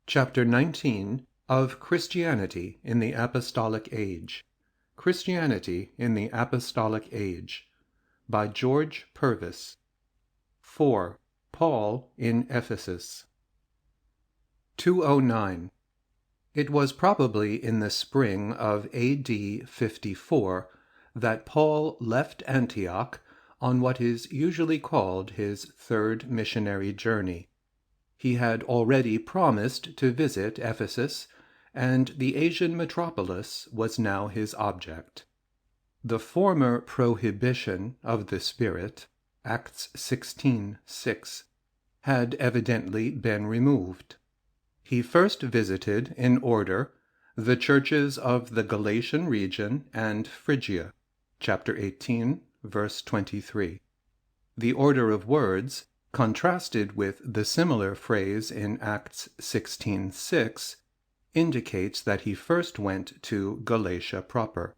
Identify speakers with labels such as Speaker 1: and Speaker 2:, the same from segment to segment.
Speaker 1: Chapter 19 of Christianity in the Apostolic Age. Christianity in the Apostolic Age by George Purves. 4. Paul in Ephesus. 209. It was probably in the spring of A.D. 54 that Paul left Antioch on what is usually called his third missionary journey. He had already promised to visit Ephesus, and the Asian metropolis was now his object. The former prohibition of the Spirit, Acts 16:6, had evidently been removed. He first visited, in order, the churches of the Galatian region and Phrygia, chapter 18, verse 23. The order of words, contrasted with the similar phrase in Acts 16:6, indicates that he first went to Galatia proper.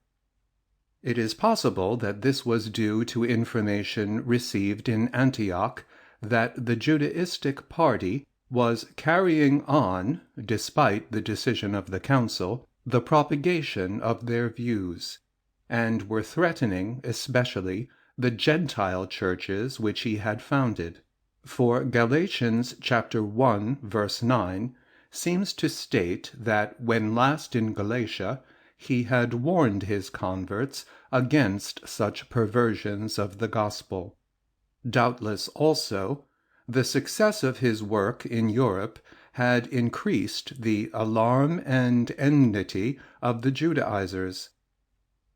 Speaker 1: It is possible that this was due to information received in Antioch that the Judaistic party was carrying on, despite the decision of the council, the propagation of their views, and were threatening especially the Gentile churches which he had founded. For Galatians chapter 1, verse 9, seems to state that when last in Galatia he had warned his converts against such perversions of the gospel. Doubtless also, the success of his work in Europe had increased the alarm and enmity of the Judaizers.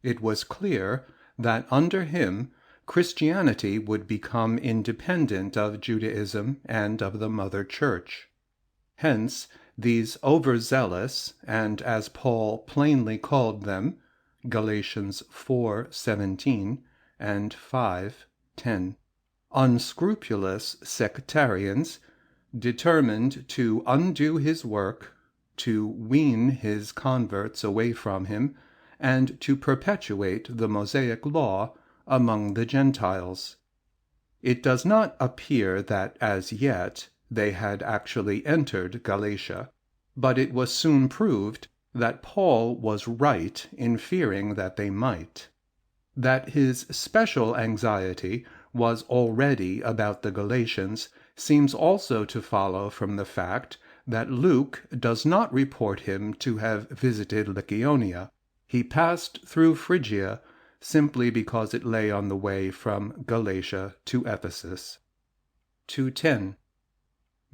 Speaker 1: It was clear that under him Christianity would become independent of Judaism and of the Mother Church. Hence, these overzealous, and as Paul plainly called them, Galatians 4:17 and 5:10, unscrupulous sectarians, determined to undo his work, to wean his converts away from him, and to perpetuate the Mosaic law among the Gentiles. It does not appear that as yet they had actually entered Galatia, but it was soon proved that Paul was right in fearing that they might. That his special anxiety was already about the Galatians seems also to follow from the fact that Luke does not report him to have visited Lycaonia. He passed through Phrygia simply because it lay on the way from Galatia to Ephesus. 210.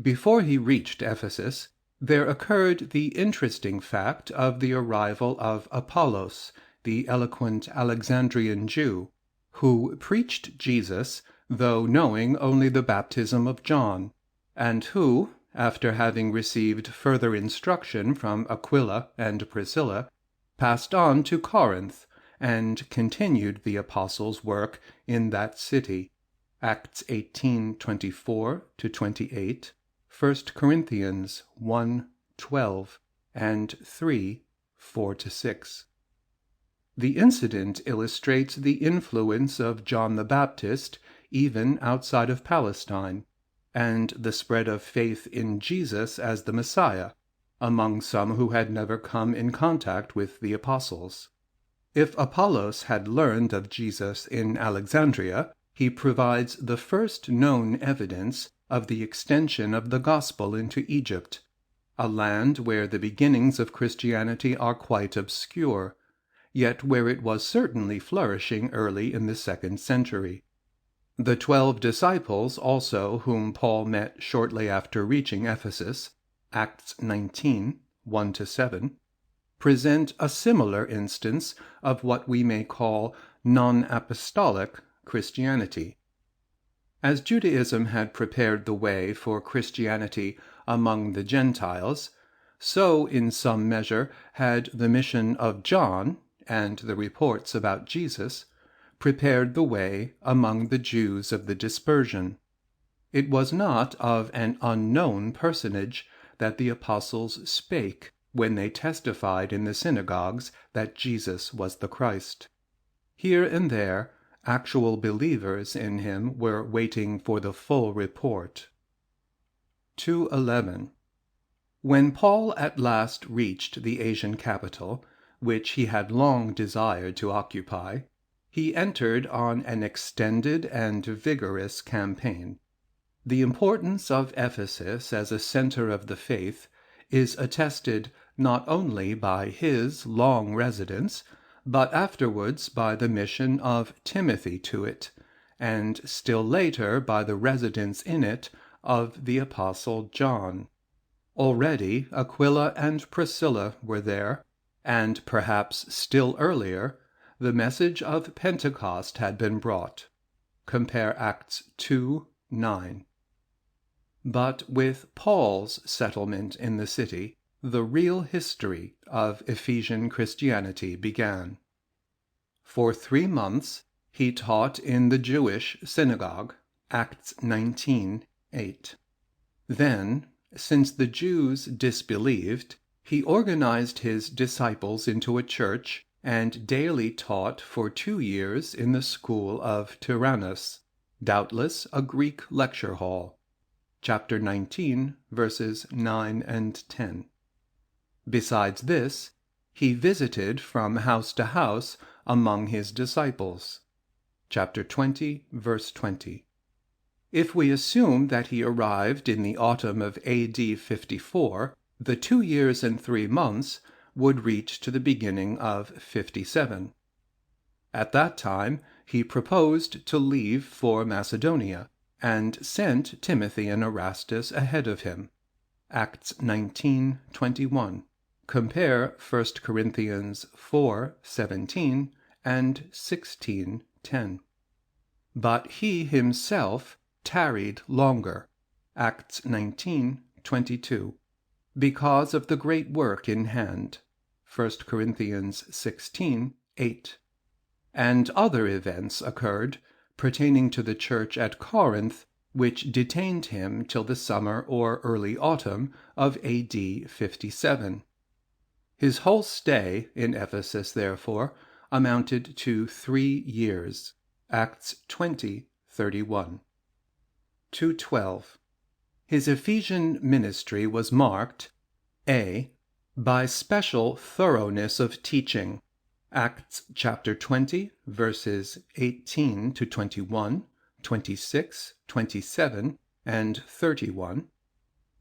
Speaker 1: Before he reached Ephesus, there occurred the interesting fact of the arrival of Apollos, the eloquent Alexandrian Jew, who preached Jesus, though knowing only the baptism of John, and who, after having received further instruction from Aquila and Priscilla, passed on to Corinth, and continued the apostles' work in that city. Acts 18:24-28, 1 Corinthians 1:12, and 3:4-6. The incident illustrates the influence of John the Baptist even outside of Palestine, and the spread of faith in Jesus as the Messiah, among some who had never come in contact with the apostles. If Apollos had learned of Jesus in Alexandria, he provides the first known evidence of the extension of the gospel into Egypt, a land where the beginnings of Christianity are quite obscure, yet where it was certainly flourishing early in the 2nd century. The 12 disciples also whom Paul met shortly after reaching Ephesus, Acts 19, 1-7, present a similar instance of what we may call non-apostolic Christianity. As Judaism had prepared the way for Christianity among the Gentiles, so in some measure had the mission of John, and the reports about Jesus, prepared the way among the Jews of the dispersion. It was not of an unknown personage that the apostles spake when they testified in the synagogues that Jesus was the Christ. Here and there, actual believers in him were waiting for the full report. 2:11. When Paul at last reached the Asian capital, which he had long desired to occupy, he entered on an extended and vigorous campaign. The importance of Ephesus as a center of the faith is attested not only by his long residence, but afterwards by the mission of Timothy to it, and still later by the residence in it of the Apostle John. Already Aquila and Priscilla were there, and perhaps still earlier, the message of Pentecost had been brought. Compare Acts 2:9. But with Paul's settlement in the city, the real history of Ephesian Christianity began. For 3 months he taught in the Jewish synagogue, Acts 19:8. Then, since the Jews disbelieved, he organized his disciples into a church and daily taught for 2 years in the school of Tyrannus, doubtless a Greek lecture hall. Chapter 19, verses 9 and 10. Besides this, he visited from house to house among his disciples. Chapter 20, verse 20. If we assume that he arrived in the autumn of A.D. 54, the 2 years and 3 months would reach to the beginning of 57. At that time he proposed to leave for Macedonia, and sent Timothy and Erastus ahead of him. Acts 19:21. Compare 1 Corinthians 4:17 and 16:10. But he himself tarried longer. Acts 19:22. Because of the great work in hand. 1 Corinthians 16:8. And other events occurred pertaining to the church at Corinth, which detained him till the summer or early autumn of A.D. 57. His whole stay in Ephesus, therefore, amounted to 3 years. Acts 20:31. 2:12. His Ephesian ministry was marked a. By special thoroughness of teaching. Acts chapter 20, verses 18 to 21, 26, 27, and 31,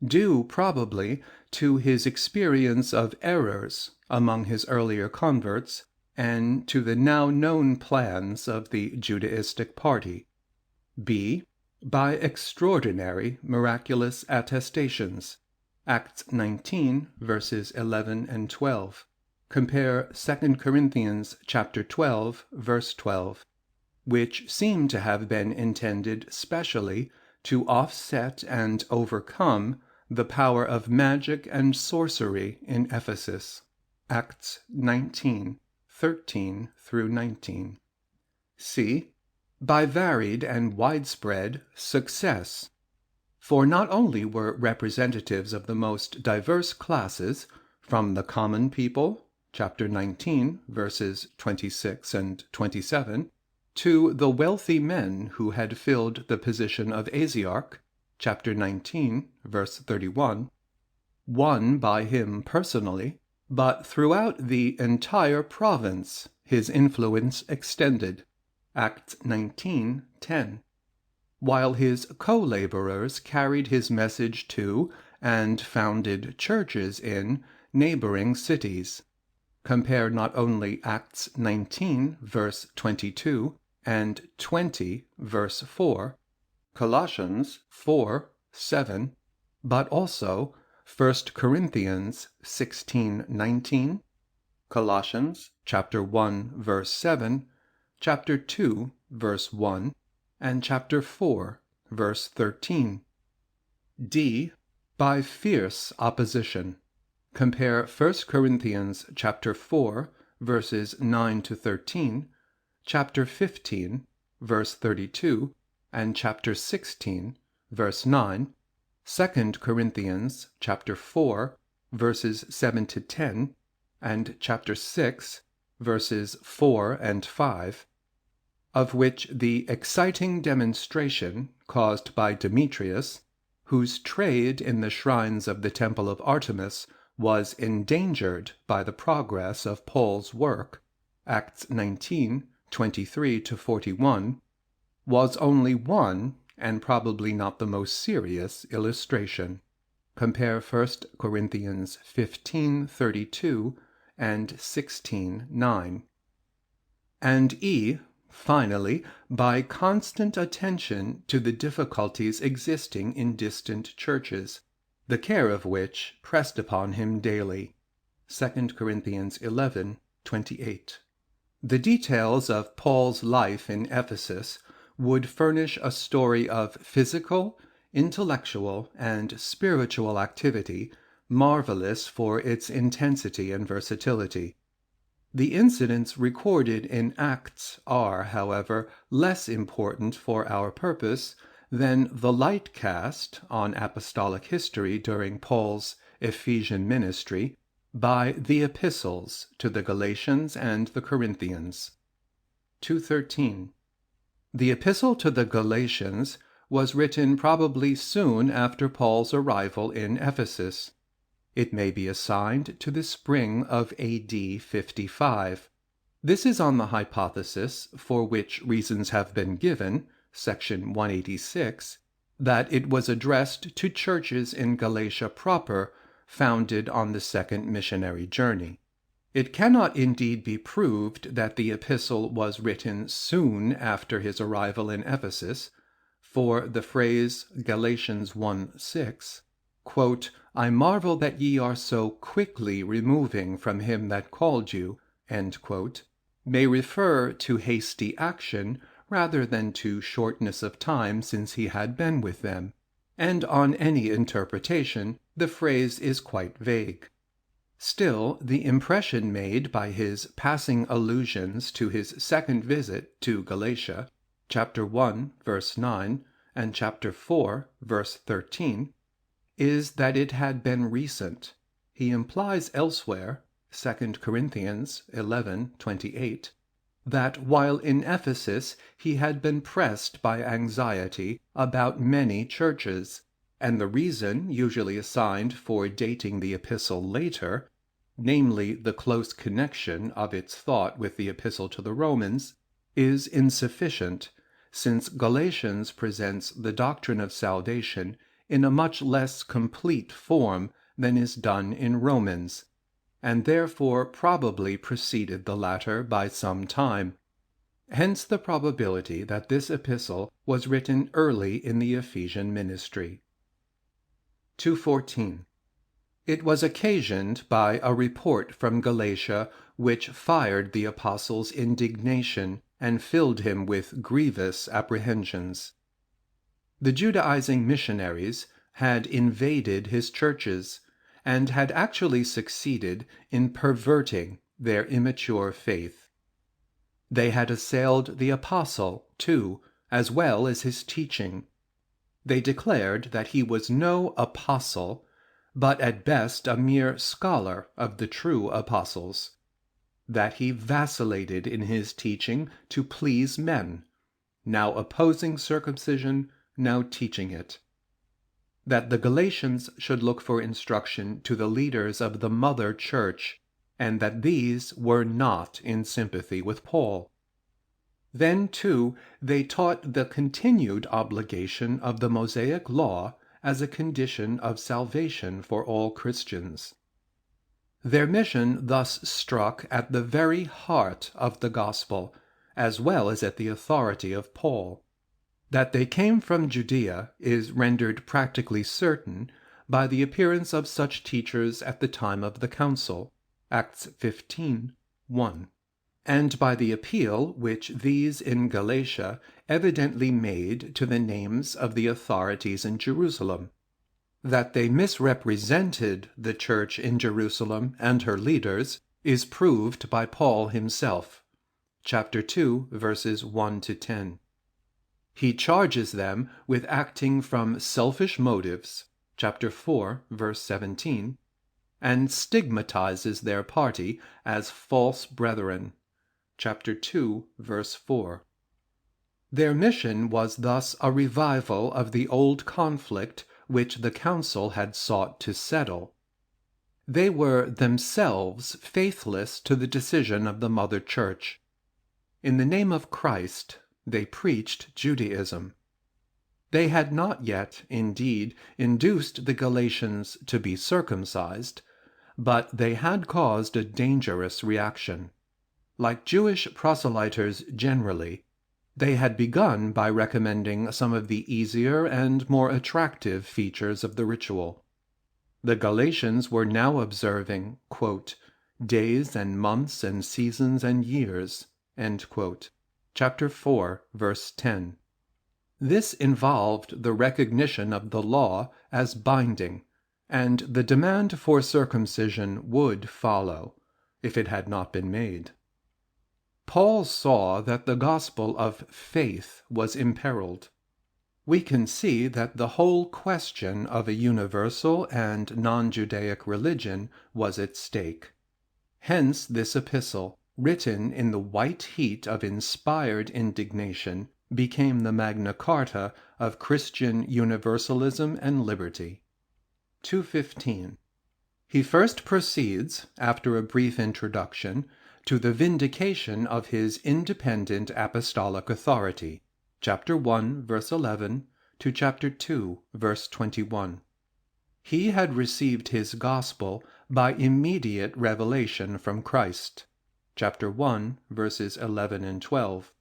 Speaker 1: due probably to his experience of errors among his earlier converts and to the now known plans of the Judaistic party. B. By extraordinary miraculous attestations. Acts 19, verses 11 and 12. Compare 2 Corinthians chapter 12, verse 12, which seem to have been intended specially to offset and overcome the power of magic and sorcery in Ephesus. Acts 19:13 through 19. C. By varied and widespread success. For not only were representatives of the most diverse classes, from the common people, chapter 19, verses 26 and 27, to the wealthy men who had filled the position of Asiarch, chapter 19, verse 31, won by him personally, but throughout the entire province his influence extended. Acts 19:10. While his co-laborers carried his message to and founded churches in neighboring cities. Compare not only Acts 19, verse 22, and 20, verse 4, Colossians 4:7, but also 1 Corinthians 16:19, Colossians chapter 1, verse 7, chapter 2, verse 1, and chapter 4, verse 13. D. By fierce opposition. Compare 1 Corinthians chapter 4, verses 9 to 13, chapter 15, verse 32, and chapter 16, verse 9, 2 Corinthians chapter 4, verses 7 to 10, and chapter 6, verses 4 and 5, of which the exciting demonstration caused by Demetrius, whose trade in the shrines of the Temple of Artemis was endangered by the progress of Paul's work, Acts 19:23-41, was only one, and probably not the most serious, illustration. Compare 1 Corinthians 15:32 and 16:9. And E, finally, by constant attention to the difficulties existing in distant churches, the care of which pressed upon him daily. 2 Corinthians 11:28. The details of Paul's life in Ephesus would furnish a story of physical, intellectual, and spiritual activity marvelous for its intensity and versatility. The incidents recorded in Acts are, however, less important for our purpose than the light cast on apostolic history during Paul's Ephesian ministry by the epistles to the Galatians and the Corinthians. 2:13. The epistle to the Galatians was written probably soon after Paul's arrival in Ephesus. It may be assigned to the spring of A.D. 55. This is on the hypothesis, for which reasons have been given, section 186, that it was addressed to churches in Galatia proper, founded on the second missionary journey. It cannot indeed be proved that the epistle was written soon after his arrival in Ephesus, for the phrase Galatians 1:6, quote, "I marvel that ye are so quickly removing from him that called you," end quote, may refer to hasty action rather than to shortness of time since he had been with them, and on any interpretation the phrase is quite vague. Still, the impression made by his passing allusions to his second visit to Galatia, chapter 1, verse 9, and chapter 4, verse 13, is that it had been recent. He implies elsewhere, 2 Corinthians 11:28, that while in Ephesus he had been pressed by anxiety about many churches, and the reason usually assigned for dating the epistle later, namely the close connection of its thought with the epistle to the Romans, is insufficient, since Galatians presents the doctrine of salvation in a much less complete form than is done in Romans, and therefore probably preceded the latter by some time. Hence the probability that this epistle was written early in the Ephesian ministry. 2:14. It was occasioned by a report from Galatia which fired the apostle's indignation and filled him with grievous apprehensions. The Judaizing missionaries had invaded his churches, and had actually succeeded in perverting their immature faith. They had assailed the apostle, too, as well as his teaching. They declared that he was no apostle, but at best a mere scholar of the true apostles, that he vacillated in his teaching to please men, now opposing circumcision, now teaching it, that the Galatians should look for instruction to the leaders of the mother church, and that these were not in sympathy with Paul. Then, too, they taught the continued obligation of the Mosaic law as a condition of salvation for all Christians. Their mission thus struck at the very heart of the gospel, as well as at the authority of Paul. That they came from Judea is rendered practically certain by the appearance of such teachers at the time of the council, Acts 15:1, and by the appeal which these in Galatia evidently made to the names of the authorities in Jerusalem. That they misrepresented the church in Jerusalem and her leaders is proved by Paul himself, chapter 2, verses 1-10. He charges them with acting from selfish motives, chapter 4, verse 17, and stigmatizes their party as false brethren, chapter 2, verse 4. Their mission was thus a revival of the old conflict which the council had sought to settle. They were themselves faithless to the decision of the Mother Church. In the name of Christ, they preached Judaism. They had not yet, indeed, induced the Galatians to be circumcised, but they had caused a dangerous reaction. Like Jewish proselyters generally, they had begun by recommending some of the easier and more attractive features of the ritual. The Galatians were now observing, quote, days and months and seasons and years, end quote. Chapter 4, verse 10. This involved the recognition of the law as binding, and the demand for circumcision would follow, if it had not been made. Paul saw that the gospel of faith was imperiled. We can see that the whole question of a universal and non-Judaic religion was at stake. Hence this epistle, written in the white heat of inspired indignation, became the Magna Carta of Christian universalism and liberty. 2:15. He first proceeds, after a brief introduction, to the vindication of his independent apostolic authority, chapter 1, verse 11, to chapter 2, verse 21. He had received his gospel by immediate revelation from Christ, chapter 1, verses 11 and 12.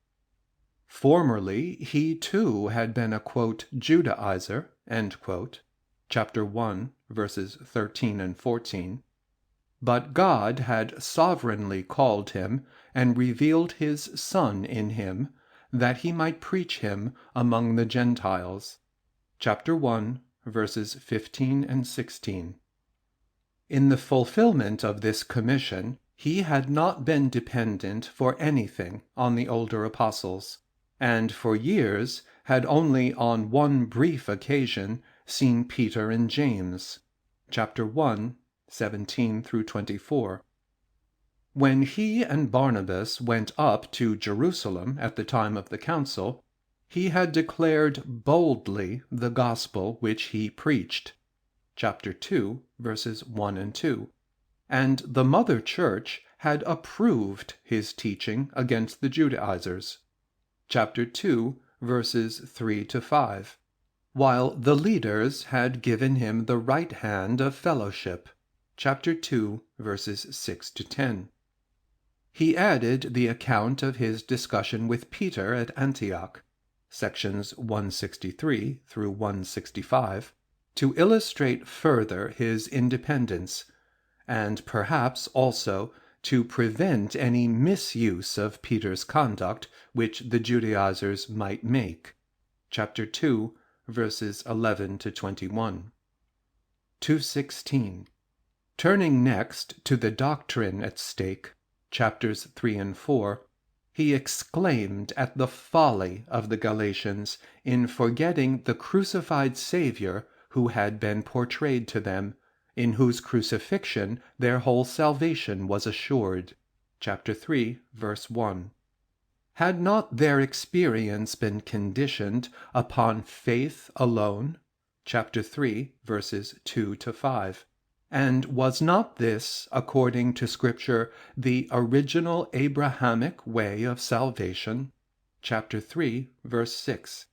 Speaker 1: Formerly, he too had been a, quote, Judaizer, end quote, chapter 1, verses 13 and 14. But God had sovereignly called him and revealed his Son in him, that he might preach him among the Gentiles. Chapter 1, verses 15 and 16. In the fulfillment of this commission, he had not been dependent for anything on the older apostles, and for years had only on one brief occasion seen Peter and James. Chapter 1, 17 through 24. When he and Barnabas went up to Jerusalem at the time of the council, he had declared boldly the gospel which he preached, chapter 2, verses 1 and 2, and the Mother Church had approved his teaching against the Judaizers, chapter 2, verses 3 to 5, while the leaders had given him the right hand of fellowship, chapter 2, verses 6 to 10. He added the account of his discussion with Peter at Antioch, sections 163 through 165, to illustrate further his independence, and perhaps also to prevent any misuse of Peter's conduct which the Judaizers might make, chapter 2, verses 11 to 21. 2:16. Turning next to the doctrine at stake, chapters 3 and 4, he exclaimed at the folly of the Galatians in forgetting the crucified Savior who had been portrayed to them, in whose crucifixion their whole salvation was assured, chapter 3, verse 1. Had not their experience been conditioned upon faith alone, chapter 3, verses 2 to 5? And was not this, according to Scripture, the original Abrahamic way of salvation? Chapter 3, verse 6.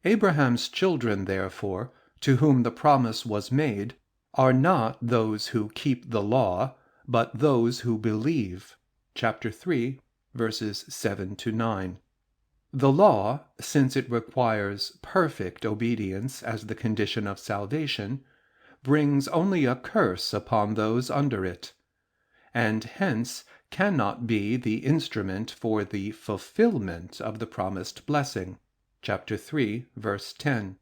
Speaker 1: Abraham's children, therefore, to whom the promise was made, are not those who keep the law, but those who believe. Chapter 3, verses 7 to 9. The law, since it requires perfect obedience as the condition of salvation, brings only a curse upon those under it, and hence cannot be the instrument for the fulfillment of the promised blessing. Chapter 3, verse 10.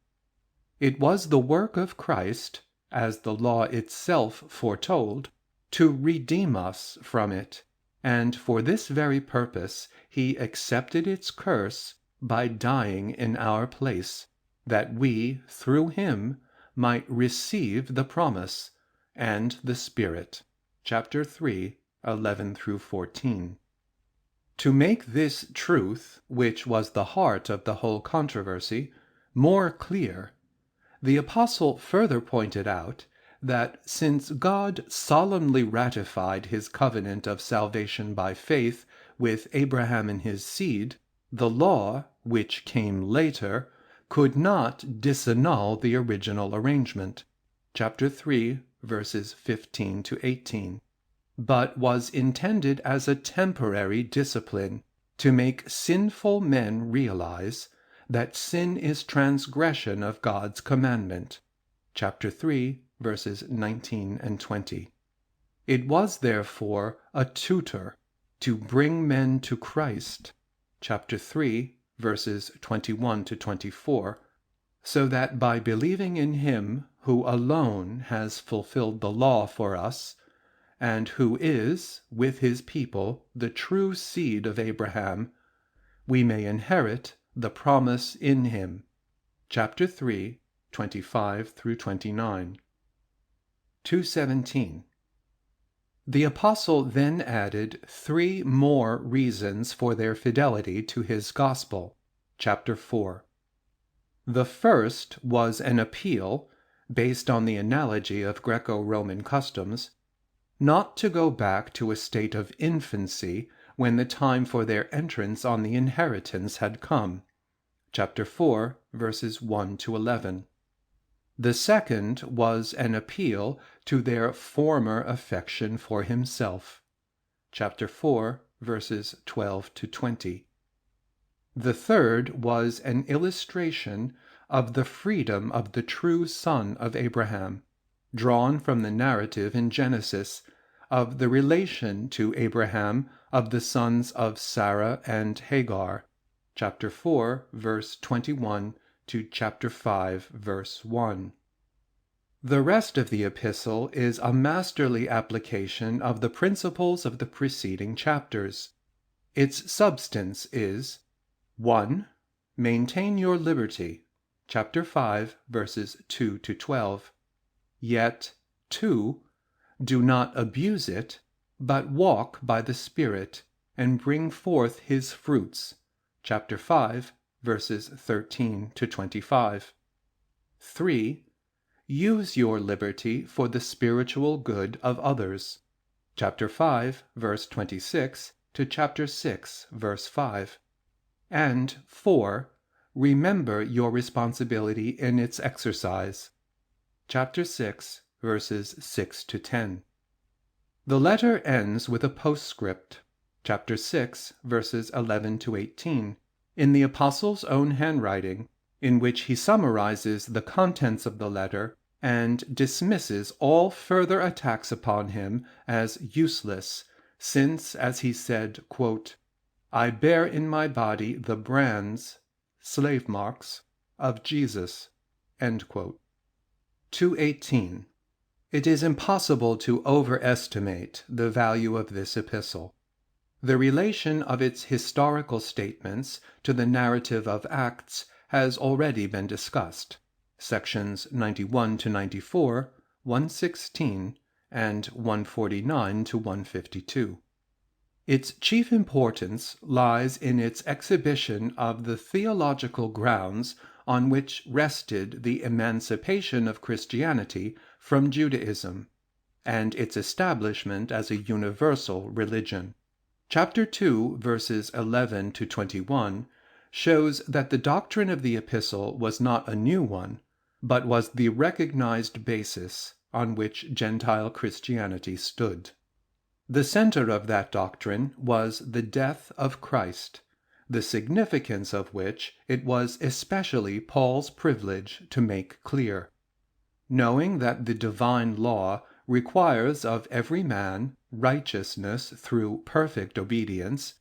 Speaker 1: It was the work of Christ, as the law itself foretold, to redeem us from it, and for this very purpose he accepted its curse by dying in our place, that we, through him, might receive the promise and the Spirit. Chapter 3, 11 through 14. To make this truth, which was the heart of the whole controversy, more clear, The apostle further pointed out that since God solemnly ratified his covenant of salvation by faith with Abraham and his seed, the law, which came later, could not disannul the original arrangement, chapter 3, verses 15 to 18, but was intended as a temporary discipline to make sinful men realize that sin is transgression of God's commandment, chapter 3, verses 19 and 20. It was therefore a tutor to bring men to Christ, chapter 3, verses 21 to 24, so that by believing in him who alone has fulfilled the law for us, and who is, with his people, the true seed of Abraham, we may inherit the promise in him. Chapter 3, 25 through 29. 217. The apostle then added 3 more reasons for their fidelity to his gospel. Chapter 4. The first was an appeal, based on the analogy of Greco-Roman customs, not to go back to a state of infancy when the time for their entrance on the inheritance had come. Chapter 4, verses 1 to 11. The second was an appeal to their former affection for himself. Chapter 4, verses 12 to 20. The third was an illustration of the freedom of the true son of Abraham, drawn from the narrative in Genesis of the relation to Abraham of the sons of Sarah and Hagar, chapter 4, verse 21 to chapter 5, verse 1. The rest of the epistle is a masterly application of the principles of the preceding chapters. Its substance is: 1. Maintain your liberty, chapter 5, verses 2 to 12. Yet, 2. Do not abuse it, but walk by the Spirit, and bring forth his fruits, chapter 5, verses 13 to 25. 3. Use your liberty for the spiritual good of others, chapter 5, verse 26 to chapter 6, verse 5. And 4. Remember your responsibility in its exercise, chapter 6, verses 6 to 10. The letter ends with a postscript, chapter 6, verses 11 to 18, in the apostle's own handwriting, in which he summarizes the contents of the letter and dismisses all further attacks upon him as useless, since, as he said, quote, "I bear in my body the brands, slave marks, of Jesus." End quote. 218. It is impossible to overestimate the value of this epistle. The relation of its historical statements to the narrative of Acts has already been discussed, sections 91 to 94, 116, and 149 to 152. Its chief importance lies in its exhibition of the theological grounds on which rested the emancipation of Christianity from Judaism, and its establishment as a universal religion. Chapter 2, verses 11 to 21, shows that the doctrine of the epistle was not a new one, but was the recognized basis on which Gentile Christianity stood. The center of that doctrine was the death of Christ, the significance of which it was especially Paul's privilege to make clear. Knowing that the divine law requires of every man righteousness through perfect obedience,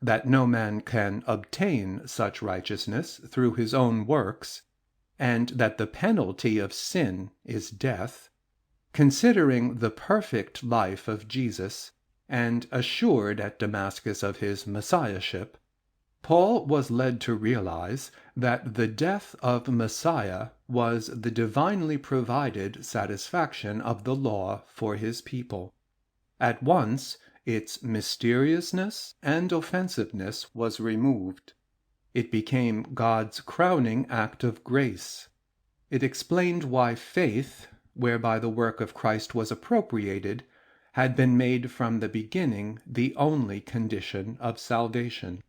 Speaker 1: that no man can obtain such righteousness through his own works, and that the penalty of sin is death, considering the perfect life of Jesus, and assured at Damascus of his messiahship, Paul was led to realize that the death of Messiah was the divinely provided satisfaction of the law for his people. At once, its mysteriousness and offensiveness was removed. It became God's crowning act of grace. It explained why faith, whereby the work of Christ was appropriated, had been made from the beginning the only condition of salvation.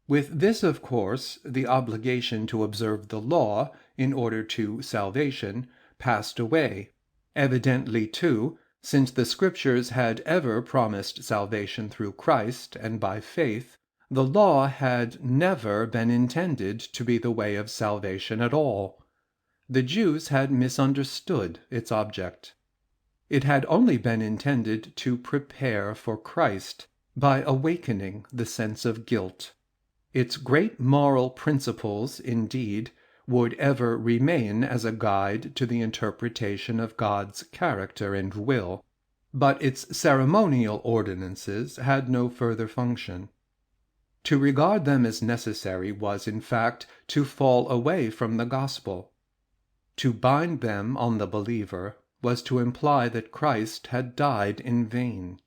Speaker 1: With this, of course, the obligation to observe the law in order to salvation passed away. Evidently, too, since the Scriptures had ever promised salvation through Christ and by faith, the law had never been intended to be the way of salvation at all. The Jews had misunderstood its object. It had only been intended to prepare for Christ by awakening the sense of guilt. Its great moral principles, indeed, would ever remain as a guide to the interpretation of God's character and will, but its ceremonial ordinances had no further function. To regard them as necessary was, in fact, to fall away from the gospel. To bind them on the believer was to imply that Christ had died in vain.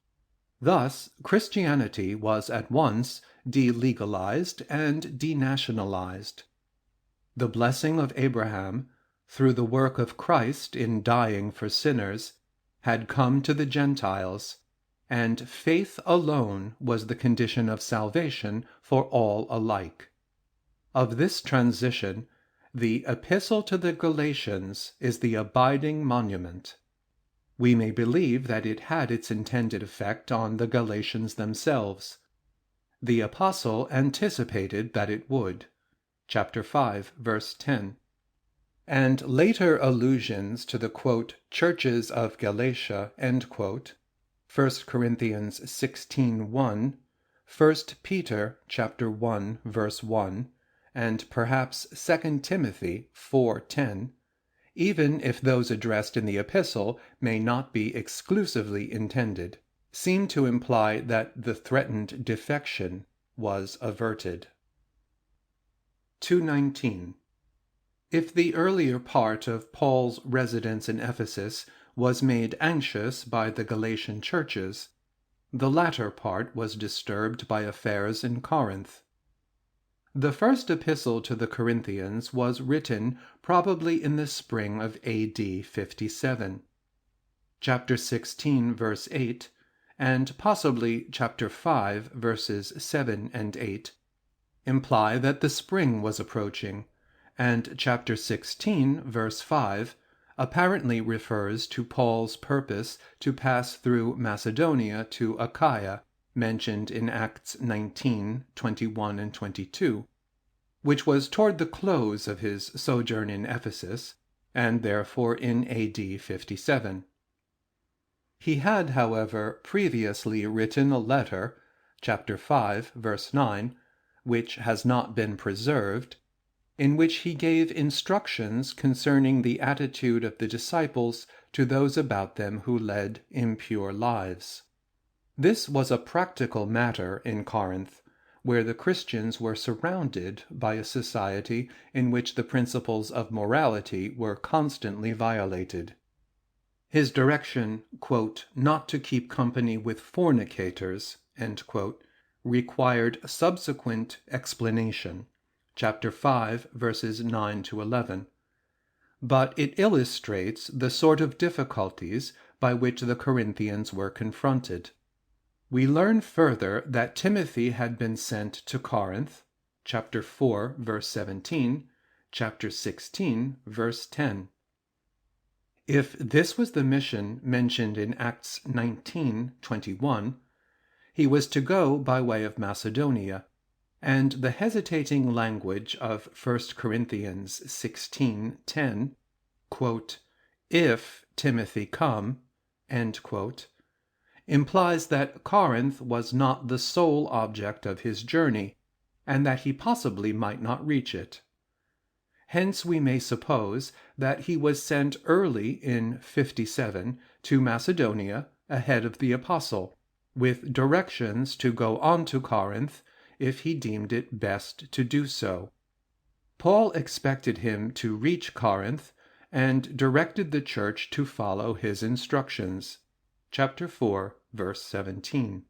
Speaker 1: Thus, Christianity was at once delegalized and denationalized. The blessing of Abraham, through the work of Christ in dying for sinners, had come to the Gentiles, and faith alone was the condition of salvation for all alike. Of this transition, the Epistle to the Galatians is the abiding monument. We may believe that it had its intended effect on the Galatians themselves. The Apostle anticipated that it would. Chapter 5, verse 10. And later allusions to the, quote, churches of Galatia, end quote, 1 Corinthians 16:1, 1 Peter chapter 1, verse 1, and perhaps 2 Timothy 4:10, even if those addressed in the epistle may not be exclusively intended, seem to imply that the threatened defection was averted. 219. If the earlier part of Paul's residence in Ephesus was made anxious by the Galatian churches, the latter part was disturbed by affairs in Corinth. The first epistle to the Corinthians was written probably in the spring of A.D. 57. Chapter 16, verse 8, and possibly chapter 5, verses 7 and 8, imply that the spring was approaching, and chapter 16, verse 5, apparently refers to Paul's purpose to pass through Macedonia to Achaia, mentioned in Acts 19:21 and 22, which was toward the close of his sojourn in Ephesus, and therefore in A.D. 57. He had, however, previously written a letter, chapter 5, verse 9, which has not been preserved, in which he gave instructions concerning the attitude of the disciples to those about them who led impure lives. This was a practical matter in Corinth, where the Christians were surrounded by a society in which the principles of morality were constantly violated. His direction, quote, not to keep company with fornicators, end quote, required subsequent explanation, chapter 5, verses 9 to 11. But it illustrates the sort of difficulties by which the Corinthians were confronted. We learn further that Timothy had been sent to Corinth, chapter 4, verse 17, chapter 16, verse 10. If this was the mission mentioned in Acts 19:21, he was to go by way of Macedonia, and the hesitating language of 1 Corinthians 16:10, quote, if Timothy come, end quote, implies that Corinth was not the sole object of his journey, and that he possibly might not reach it. Hence we may suppose that he was sent early in 57 to Macedonia ahead of the apostle, with directions to go on to Corinth if he deemed it best to do so. Paul expected him to reach Corinth and directed the church to follow his instructions. Chapter 4, verse 17.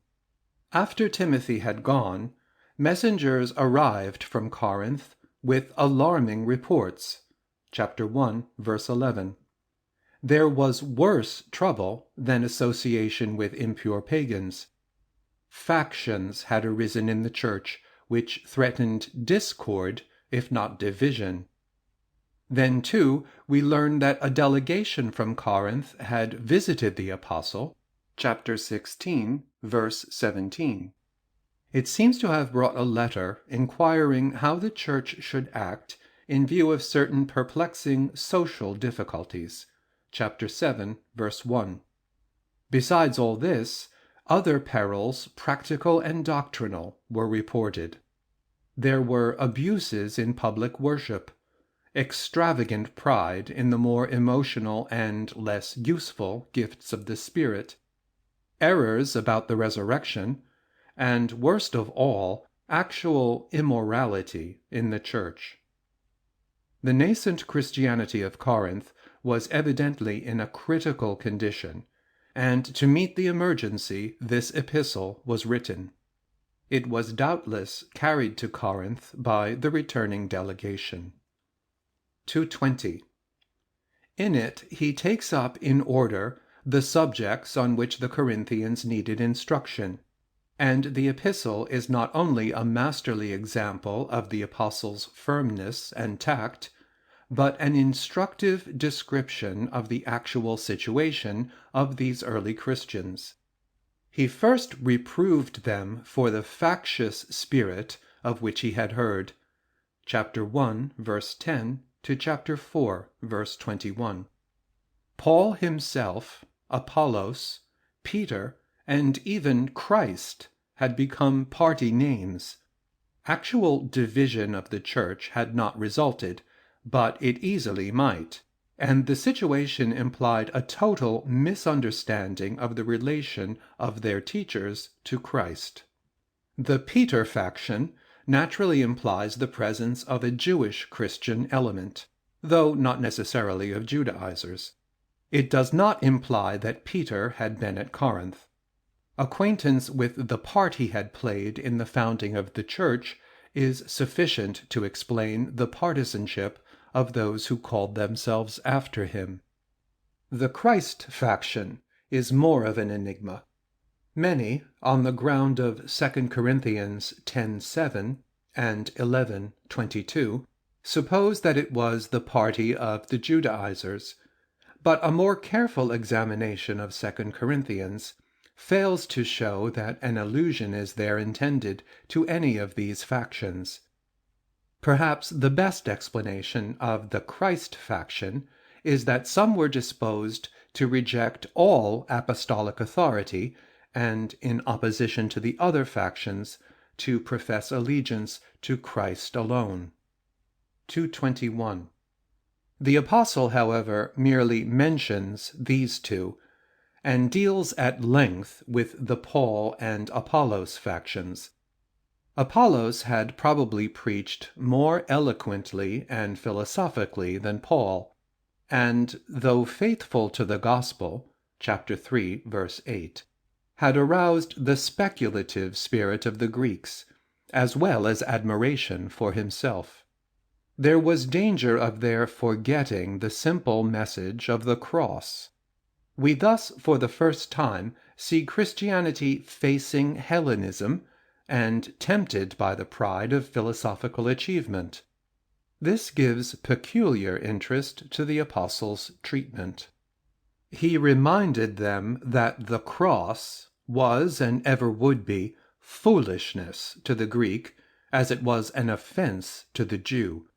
Speaker 1: After Timothy had gone, messengers arrived from Corinth with alarming reports. chapter 1, verse 11. There was worse trouble than association with impure pagans. Factions had arisen in the church which threatened discord, if not division. Then, too, we learn that a delegation from Corinth had visited the apostle, chapter 16, verse 17. It seems to have brought a letter inquiring how the church should act in view of certain perplexing social difficulties, chapter 7, verse 1. Besides all this, other perils, practical and doctrinal, were reported. There were abuses in public worship, extravagant pride in the more emotional and less useful gifts of the Spirit, errors about the resurrection, and, worst of all, actual immorality in the church. The nascent Christianity of Corinth was evidently in a critical condition, and to meet the emergency this epistle was written. It was doubtless carried to Corinth by the returning delegation. 220. In it he takes up in order the subjects on which the Corinthians needed instruction, and the epistle is not only a masterly example of the apostle's firmness and tact, but an instructive description of the actual situation of these early Christians. He first reproved them for the factious spirit of which he had heard, chapter 1, verse 10 to chapter 4, verse 21. Paul himself, Apollos, Peter, and even Christ had become party names. Actual division of the church had not resulted, but it easily might, and the situation implied a total misunderstanding of the relation of their teachers to Christ. The Peter faction naturally implies the presence of a Jewish Christian element, though not necessarily of Judaizers. It does not imply that Peter had been at Corinth. Acquaintance with the part he had played in the founding of the church is sufficient to explain the partisanship of those who called themselves after him. The Christ faction is more of an enigma. Many, on the ground of 2 Corinthians 10:7 and 11:22, suppose that it was the party of the Judaizers, but a more careful examination of 2 Corinthians fails to show that an allusion is there intended to any of these factions. Perhaps the best explanation of the Christ faction is that some were disposed to reject all apostolic authority and, in opposition to the other factions, to profess allegiance to Christ alone. 221. The apostle, however, merely mentions these two, and deals at length with the Paul and Apollos factions. Apollos had probably preached more eloquently and philosophically than Paul, and, though faithful to the gospel, chapter 3, verse 8, had aroused the speculative spirit of the Greeks, as well as admiration for himself. There was danger of their forgetting the simple message of the cross. We thus, for the first time, see Christianity facing Hellenism and tempted by the pride of philosophical achievement. This gives peculiar interest to the apostle's treatment. He reminded them that the cross was and ever would be foolishness to the Greek as it was an offense to the Jew,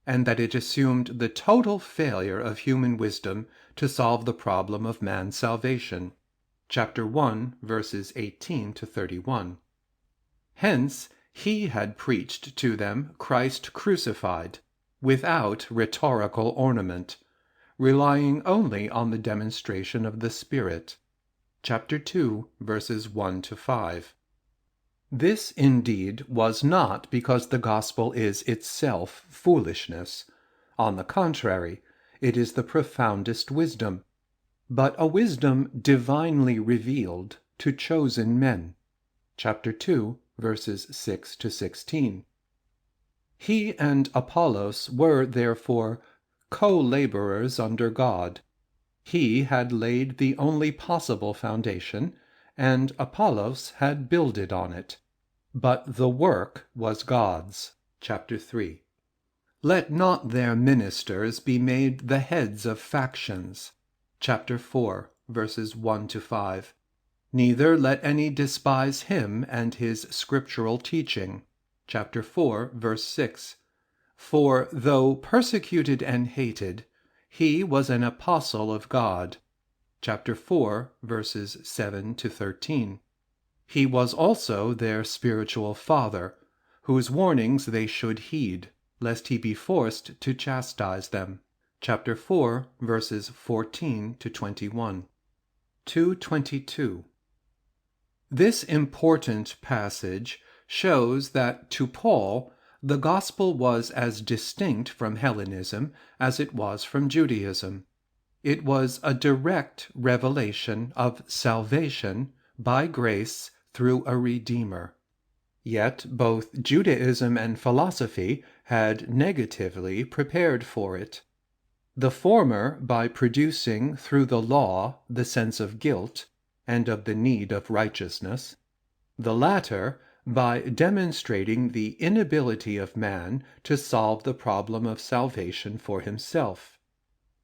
Speaker 1: and that it assumed the total failure of human wisdom to solve the problem of man's salvation. Chapter 1, verses 18 to 31. Hence, he had preached to them Christ crucified, without rhetorical ornament, relying only on the demonstration of the Spirit. Chapter 2, verses 1 to 5. This, indeed, was not because the gospel is itself foolishness. On the contrary, it is the profoundest wisdom, but a wisdom divinely revealed to chosen men. Chapter 2, verses 6 to 16. He and Apollos were, therefore, co-laborers under God. He had laid the only possible foundation, and Apollos had builded on it. But the work was God's. Chapter 3. Let not their ministers be made the heads of factions. Chapter 4, verses 1 to 5. Neither let any despise him and his scriptural teaching. Chapter 4, verse 6. For though persecuted and hated, he was an apostle of God. Chapter 4, verses 7 to 13. He was also their spiritual father, whose warnings they should heed, lest he be forced to chastise them. Chapter 4, verses 14 to 21. 222. This important passage shows that to Paul the gospel was as distinct from Hellenism as it was from Judaism. It was a direct revelation of salvation by grace through a Redeemer. Yet both Judaism and philosophy had negatively prepared for it. The former by producing through the law the sense of guilt and of the need of righteousness, the latter by demonstrating the inability of man to solve the problem of salvation for himself.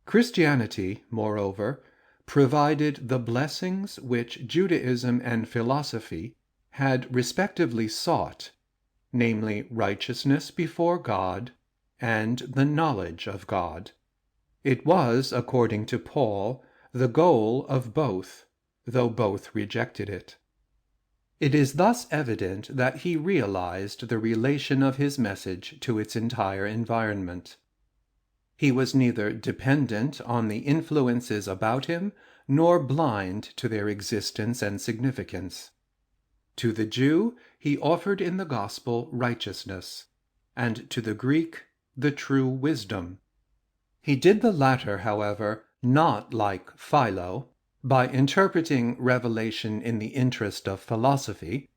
Speaker 1: Christianity, moreover, provided the blessings which Judaism and philosophy had respectively sought, namely righteousness before God and the knowledge of God. It was, according to Paul, the goal of both, though both rejected it. It is thus evident that he realized the relation of his message to its entire environment. He was neither dependent on the influences about him nor blind to their existence and significance. To the Jew he offered in the gospel righteousness, and to the Greek the true wisdom. He did the latter, however, not like Philo, by interpreting revelation in the interest of philosophy,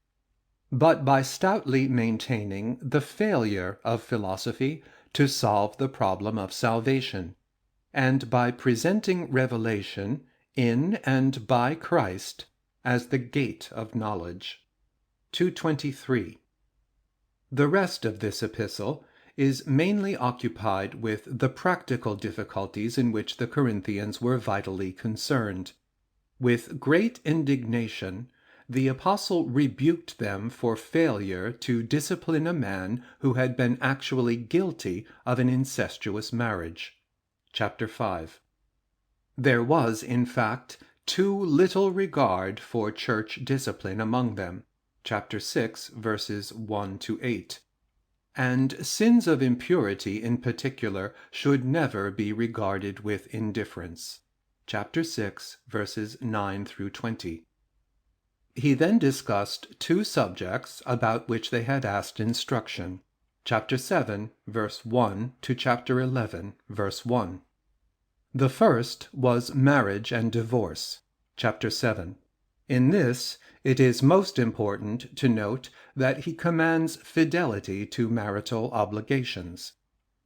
Speaker 1: but by stoutly maintaining the failure of philosophy to solve the problem of salvation, and by presenting revelation in and by Christ as the gate of knowledge. 223. The rest of this epistle is mainly occupied with the practical difficulties in which the Corinthians were vitally concerned. With great indignation, the apostle rebuked them for failure to discipline a man who had been actually guilty of an incestuous marriage. Chapter 5. There was, in fact, too little regard for church discipline among them. Chapter 6, verses 1 to 8. And sins of impurity in particular should never be regarded with indifference. Chapter 6, verses 9 through 20. He then discussed two subjects about which they had asked instruction. Chapter 7, verse 1 to chapter 11, verse 1. The first was marriage and divorce. Chapter 7. In this, it is most important to note that he commands fidelity to marital obligations.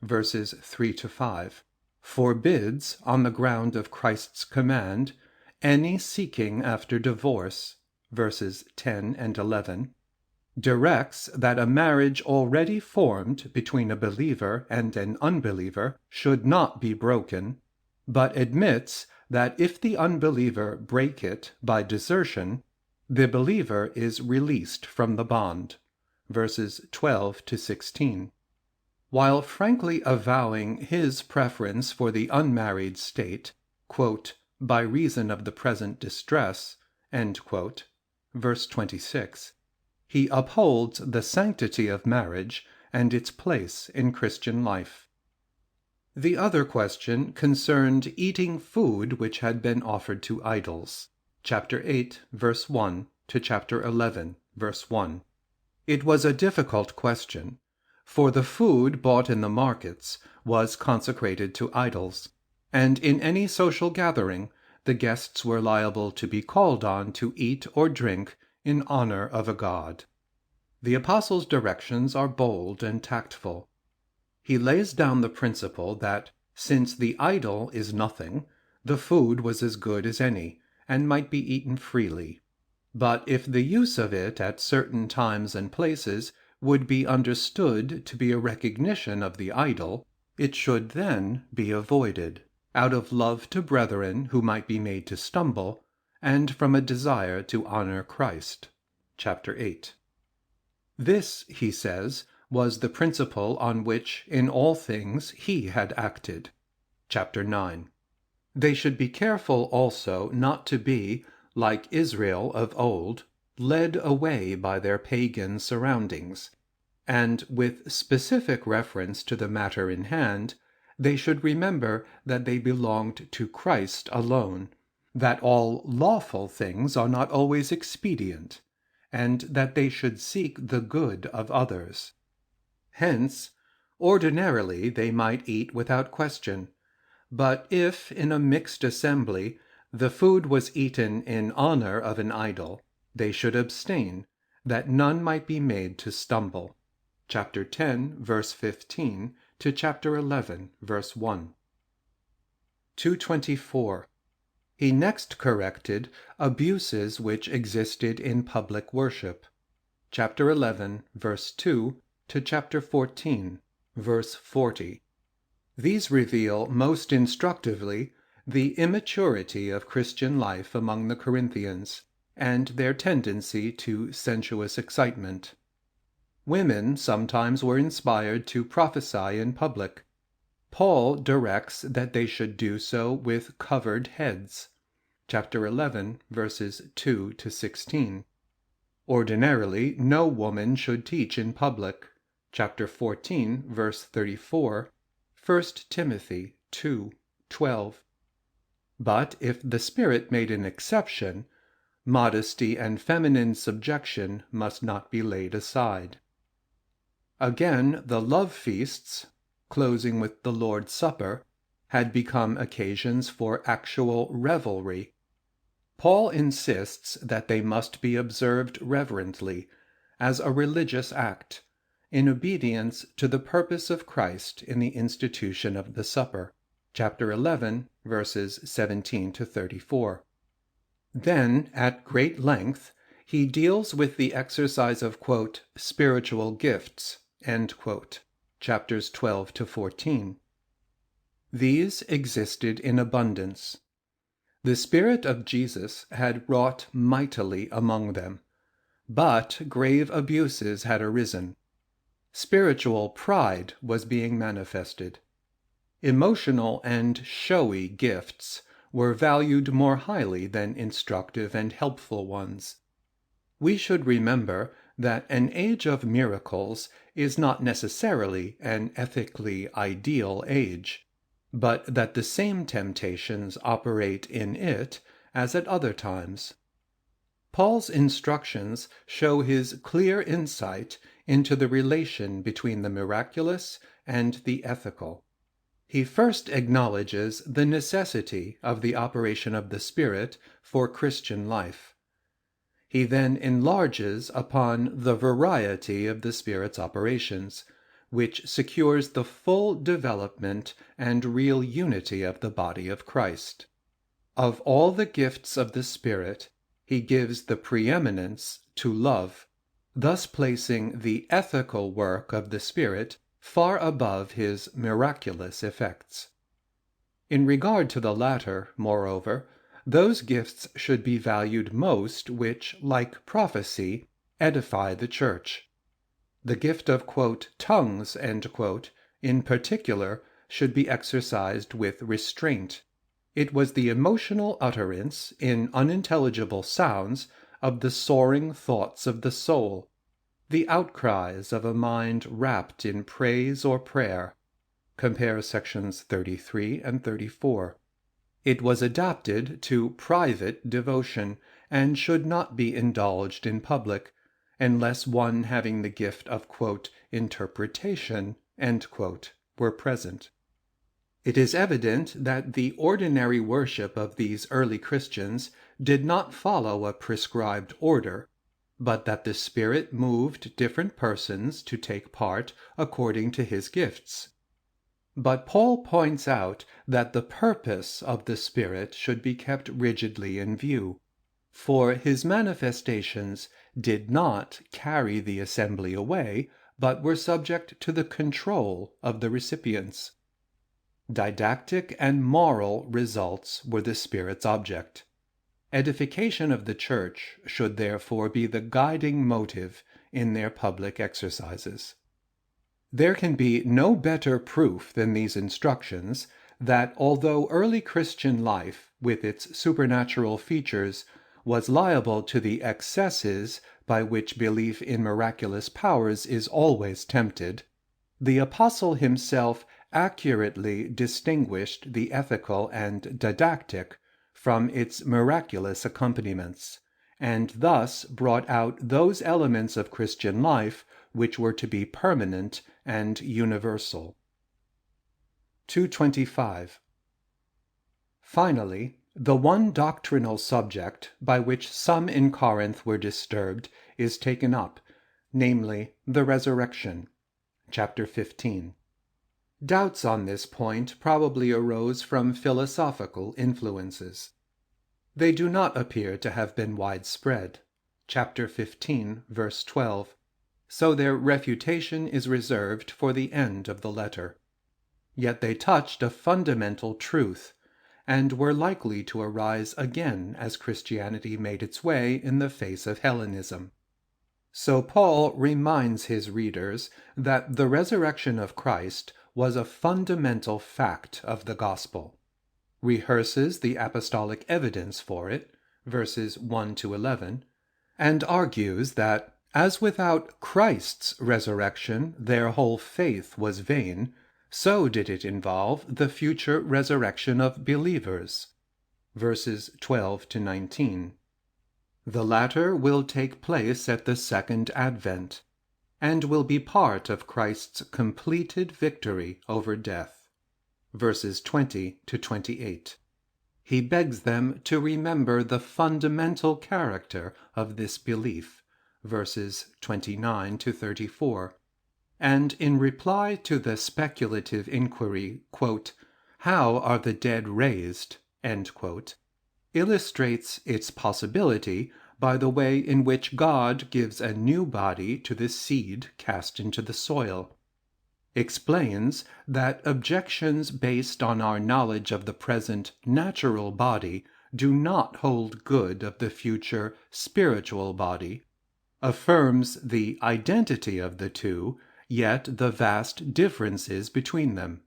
Speaker 1: Verses 3 to 5. Forbids, on the ground of Christ's command, any seeking after divorce. Verses 10 and 11. Directs that a marriage already formed between a believer and an unbeliever should not be broken, but admits that if the unbeliever break it by desertion, the believer is released from the bond. Verses 12 to 16. While frankly avowing his preference for the unmarried state, quote, by reason of the present distress, end quote, verse 26, he upholds the sanctity of marriage and its place in Christian life. The other question concerned eating food which had been offered to idols. Chapter 8, verse 1 to chapter 11, verse 1. It was a difficult question, for the food bought in the markets was consecrated to idols, and in any social gathering the guests were liable to be called on to eat or drink in honor of a god. The apostle's directions are bold and tactful. He lays down the principle that Since the idol is nothing, the food was as good as any, and might be eaten freely. But if the use of it at certain times and places would be understood to be a recognition of the idol, it should then be avoided, out of love to brethren who might be made to stumble, and from a desire to honor Christ. Chapter 8. This, he says, was the principle on which in all things he had acted. Chapter 9. They should be careful also not to be, like Israel of old, led away by their pagan surroundings, and with specific reference to the matter in hand, they should remember that they belonged to Christ alone, that all lawful things are not always expedient, and that they should seek the good of others. Hence, ordinarily they might eat without question, but if in a mixed assembly the food was eaten in honor of an idol, they should abstain, that none might be made to stumble. Chapter 10, verse 15 to chapter 11, verse 1. 224. He next corrected abuses which existed in public worship. Chapter 11, verse 2 to chapter 14, verse 40. These reveal most instructively the immaturity of Christian life among the Corinthians, and their tendency to sensuous excitement. Women sometimes were inspired to prophesy in public. Paul directs that they should do so with covered heads. Chapter 11, verses 2 to 16. Ordinarily, no woman should teach in public. Chapter 14, verse 34. 1 Timothy 2:12. But if the Spirit made an exception, modesty and feminine subjection must not be laid aside. Again, the love feasts, closing with the Lord's Supper, had become occasions for actual revelry. Paul insists that they must be observed reverently, as a religious act, in obedience to the purpose of Christ in the institution of the supper. Chapter 11, verses 17 to 34. Then, at great length, he deals with the exercise of, quote, spiritual gifts, end quote, chapters 12 to 14. These existed in abundance. The Spirit of Jesus had wrought mightily among them, but grave abuses had arisen. Spiritual pride was being manifested. Emotional and showy gifts were valued more highly than instructive and helpful ones. We should remember that an age of miracles is not necessarily an ethically ideal age, but that the same temptations operate in it as at other times. Paul's instructions show his clear insight into the relation between the miraculous and the ethical. He first acknowledges the necessity of the operation of the Spirit for Christian life. He then enlarges upon the variety of the Spirit's operations, which secures the full development and real unity of the body of Christ. Of all the gifts of the Spirit, he gives the preeminence to love, thus placing the ethical work of the Spirit far above his miraculous effects. In regard to the latter, moreover, those gifts should be valued most which, like prophecy, edify the Church. The gift of, quote, tongues, end quote, in particular, should be exercised with restraint. It was the emotional utterance, in unintelligible sounds, of the soaring thoughts of the soul, the outcries of a mind wrapped in praise or prayer. Compare sections 33 and 34. It was adapted to private devotion, and should not be indulged in public, unless one having the gift of, quote, interpretation, end quote, were present. It is evident that the ordinary worship of these early Christians did not follow a prescribed order, but that the Spirit moved different persons to take part according to his gifts. But Paul points out that the purpose of the Spirit should be kept rigidly in view, for his manifestations did not carry the assembly away, but were subject to the control of the recipients. Didactic and moral results were the Spirit's object. Edification of the Church should therefore be the guiding motive in their public exercises. There can be no better proof than these instructions that although early Christian life, with its supernatural features, was liable to the excesses by which belief in miraculous powers is always tempted, the apostle himself accurately distinguished the ethical and didactic from its miraculous accompaniments, and thus brought out those elements of Christian life which were to be permanent and universal. 225. Finally, the one doctrinal subject by which some in Corinth were disturbed is taken up, namely, the resurrection. Chapter 15. Doubts on this point probably arose from philosophical influences. They do not appear to have been widespread. Chapter 15, verse 12. So their refutation is reserved for the end of the letter. Yet they touched a fundamental truth, and were likely to arise again as Christianity made its way in the face of Hellenism. So Paul reminds his readers that the resurrection of Christ was a fundamental fact of the gospel, rehearses the apostolic evidence for it, verses 1 to 11, and argues that, as without Christ's resurrection their whole faith was vain, so did it involve the future resurrection of believers, verses 12 to 19. The latter will take place at the second advent, and will be part of Christ's completed victory over death, verses 20 to 28. He begs them to remember the fundamental character of this belief, verses 29 to 34, and in reply to the speculative inquiry, quote, "How are the dead raised?" end quote, illustrates its possibility by the way in which God gives a new body to the seed cast into the soil, explains that objections based on our knowledge of the present natural body do not hold good of the future spiritual body, affirms the identity of the two, yet the vast differences between them,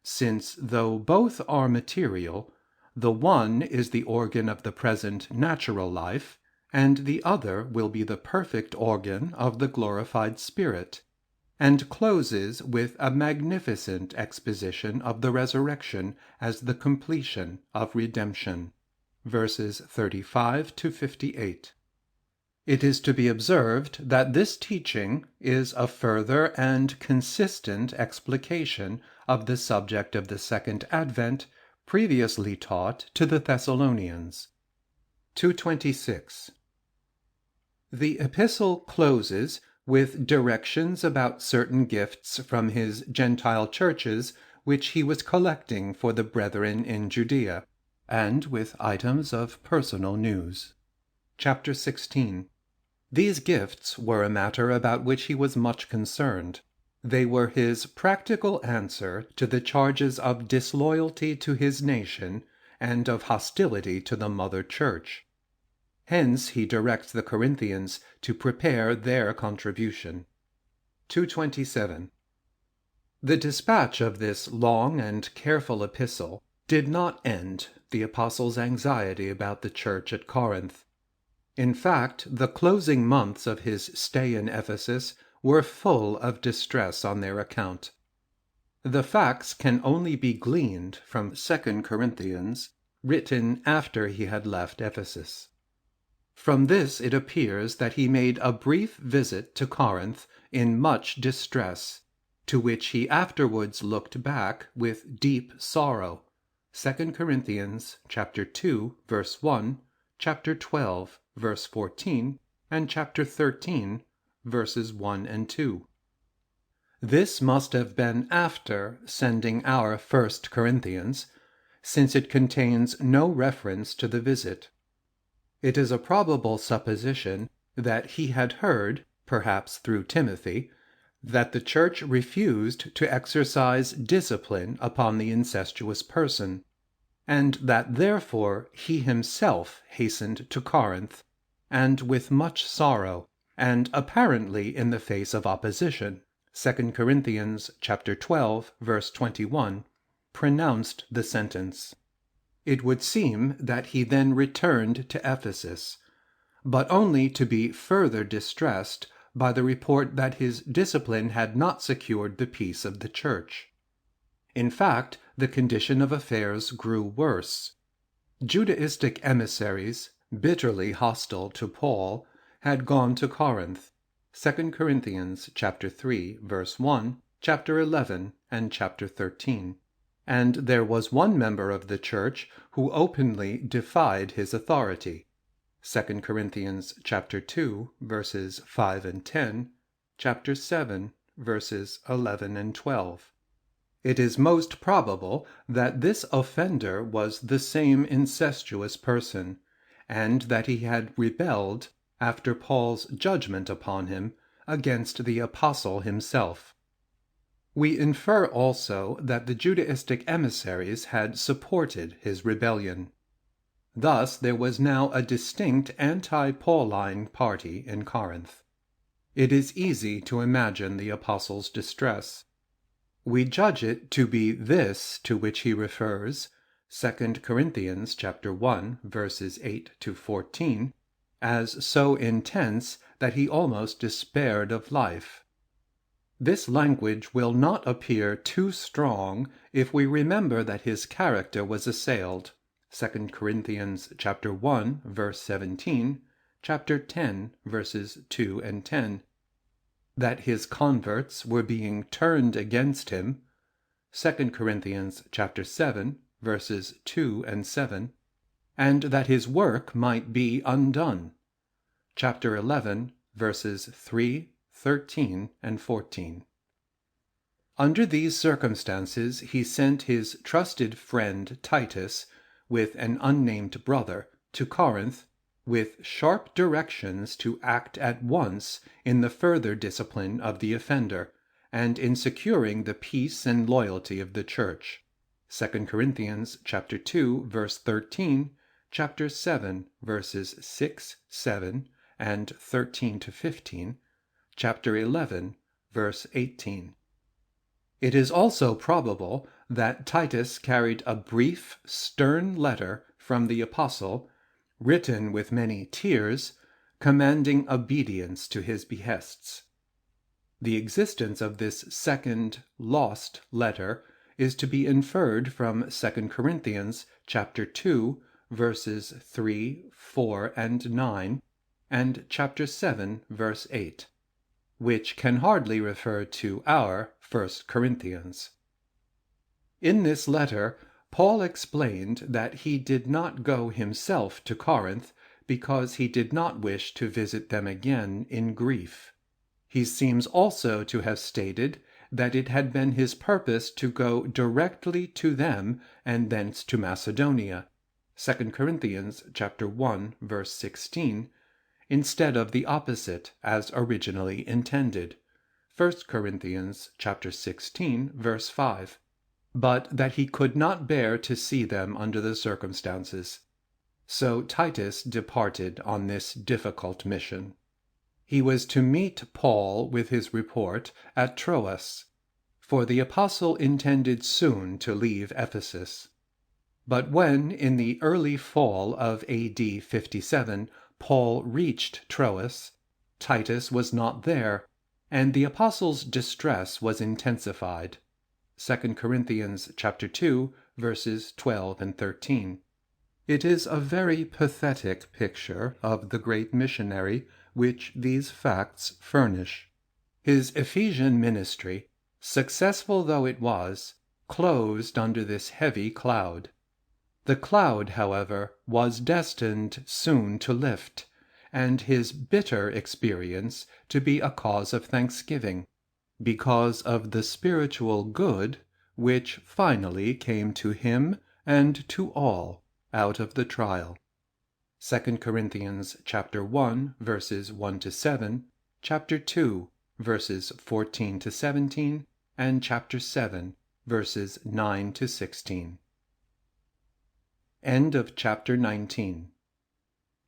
Speaker 1: since though both are material, the one is the organ of the present natural life, and the other will be the perfect organ of the glorified spirit, and closes with a magnificent exposition of the resurrection as the completion of redemption, verses 35 to 58. It is to be observed that this teaching is a further and consistent explication of the subject of the second advent previously taught to the Thessalonians. 226. The epistle closes with directions about certain gifts from his Gentile churches which he was collecting for the brethren in Judea, and with items of personal news. Chapter 16. These gifts were a matter about which he was much concerned. They were his practical answer to the charges of disloyalty to his nation and of hostility to the mother church. Hence he directs the Corinthians to prepare their contribution. 227. The dispatch of this long and careful epistle did not end the apostle's anxiety about the church at Corinth. In fact, the closing months of his stay in Ephesus were full of distress on their account. The facts can only be gleaned from 2 Corinthians, written after he had left Ephesus. From this it appears that he made a brief visit to Corinth in much distress, to which he afterwards looked back with deep sorrow. 2 Corinthians chapter 2, verse 1, chapter 12, verse 14, and chapter 13, verses 1 and 2. This must have been after sending our 1 Corinthians, since it contains no reference to the visit. It is a probable supposition that he had heard, perhaps through Timothy, that the church refused to exercise discipline upon the incestuous person, and that therefore he himself hastened to Corinth, and with much sorrow, and apparently in the face of opposition, 2 Corinthians chapter 12, verse 21, pronounced the sentence. It would seem that he then returned to Ephesus, but only to be further distressed by the report that his discipline had not secured the peace of the church. In fact, the condition of affairs grew worse. Judaistic emissaries, bitterly hostile to Paul, had gone to Corinth, 2 Corinthians chapter 3, verse 1, chapter 11, and chapter 13. And there was one member of the church who openly defied his authority, 2 Corinthians chapter 2, verses 5 and 10, chapter 7, verses 11 and 12. It is most probable that this offender was the same incestuous person, and that he had rebelled, after Paul's judgment upon him, against the apostle himself. We infer also that the Judaistic emissaries had supported his rebellion. Thus there was now a distinct anti-Pauline party in Corinth. It is easy to imagine the apostle's distress. We judge it to be this to which he refers, 2 Corinthians chapter 1, verses 8 to 14, as so intense that he almost despaired of life. This language will not appear too strong if we remember that his character was assailed, 2 Corinthians chapter 1, verse 17, chapter 10, verses 2 and 10, that his converts were being turned against him, 2 Corinthians chapter 7, verses 2 and 7, and that his work might be undone, chapter 11, verses 3, 13, and 14. Under these circumstances he sent his trusted friend Titus, with an unnamed brother, to Corinth, with sharp directions to act at once in the further discipline of the offender, and in securing the peace and loyalty of the church. 2 Corinthians chapter 2, verse 13, chapter 7, verses 6, 7, and 13 to 15, chapter 11, verse 18. It is also probable that Titus carried a brief, stern letter from the apostle, written with many tears, commanding obedience to his behests. The existence of this second, lost letter is to be inferred from 2 Corinthians chapter 2, verses 3, 4, and 9, and chapter 7, verse 8, which can hardly refer to our 1 Corinthians. In this letter, Paul explained that he did not go himself to Corinth because he did not wish to visit them again in grief. He seems also to have stated that it had been his purpose to go directly to them and thence to Macedonia, 2 Corinthians chapter 1, verse 16, instead of the opposite as originally intended, 1 Corinthians chapter 16, verse 5. But that he could not bear to see them under the circumstances. So Titus departed on this difficult mission. He was to meet Paul with his report at Troas, for the apostle intended soon to leave Ephesus. But when, in the early fall of A.D. 57, Paul reached Troas, Titus was not there, and the apostle's distress was intensified. 2 Corinthians chapter 2, verses 12 and 13. It is a very pathetic picture of the great missionary which these facts furnish. His Ephesian ministry, successful though it was, closed under this heavy cloud. The cloud, however, was destined soon to lift, and his bitter experience to be a cause of thanksgiving. because of the spiritual good which finally came to him and to all out of the trial. 2 Corinthians chapter 1 verses 1 to 7, chapter 2 verses 14 to 17, and chapter 7 verses 9 to 16. End of chapter 19.